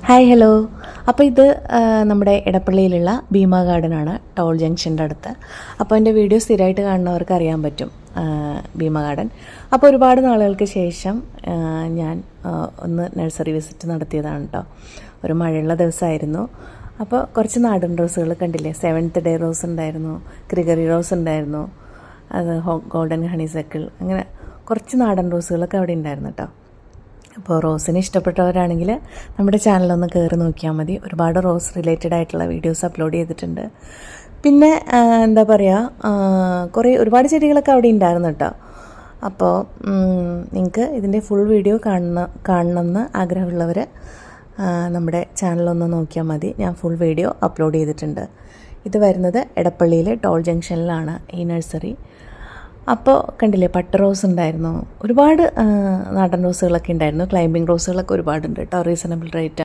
Hi hello. അപ്പോൾ ഇത് നമ്മുടെ ഇടപ്പള്ളിയിലുള്ള ഭീമ ഗാർഡനാണ്, ടോൾ ജംഗ്ഷൻ്റെ അടുത്ത്. അപ്പോൾ എൻ്റെ വീഡിയോ സ്ഥിരമായിട്ട് കാണുന്നവർക്ക് അറിയാൻ പറ്റും ഭീമ ഗാർഡൻ. അപ്പോൾ ഒരുപാട് നാളുകൾക്ക് ശേഷം ഞാൻ ഒന്ന് നഴ്സറി വിസിറ്റ് നടത്തിയതാണ് കേട്ടോ. ഒരു മഴയുള്ള ദിവസമായിരുന്നു. അപ്പോൾ കുറച്ച് നാടൻ റോസുകൾ കണ്ടില്ലേ, 7th ഡേ റോസ് ഉണ്ടായിരുന്നു, ക്രിഗറി റോസ് ഉണ്ടായിരുന്നു, അത് ഗോൾഡൻ ഹണിസക്കിൾ, അങ്ങനെ കുറച്ച് നാടൻ റോസുകളൊക്കെ അവിടെ ഉണ്ടായിരുന്നു കേട്ടോ. അപ്പോൾ റോസിന് ഇഷ്ടപ്പെട്ടവരാണെങ്കിൽ നമ്മുടെ ചാനലൊന്ന് കയറി നോക്കിയാൽ മതി. ഒരുപാട് റോസ് റിലേറ്റഡ് ആയിട്ടുള്ള വീഡിയോസ് അപ്ലോഡ് ചെയ്തിട്ടുണ്ട്. പിന്നെ എന്താ പറയുക, ഒരുപാട് ചെടികളൊക്കെ അവിടെ ഉണ്ടായിരുന്നു കേട്ടോ. അപ്പോൾ നിങ്ങൾക്ക് ഇതിൻ്റെ ഫുൾ വീഡിയോ കാണണമെന്ന് ആഗ്രഹമുള്ളവർ നമ്മുടെ ചാനലൊന്ന് നോക്കിയാൽ മതി. ഞാൻ ഫുൾ വീഡിയോ അപ്ലോഡ് ചെയ്തിട്ടുണ്ട്. ഇത് വരുന്നത് എടപ്പള്ളിയിലെ ടോൾ ജംഗ്ഷനിലാണ് ഈ നഴ്സറി. അപ്പോൾ കണ്ടില്ലേ, പട്ട് റോസ് ഉണ്ടായിരുന്നു, ഒരുപാട് നാടൻ റോസുകളൊക്കെ ഉണ്ടായിരുന്നു. ക്ലൈമ്പിംഗ് റോസുകളൊക്കെ ഒരുപാടുണ്ട് കേട്ടോ, റീസണബിൾ റേറ്റ്.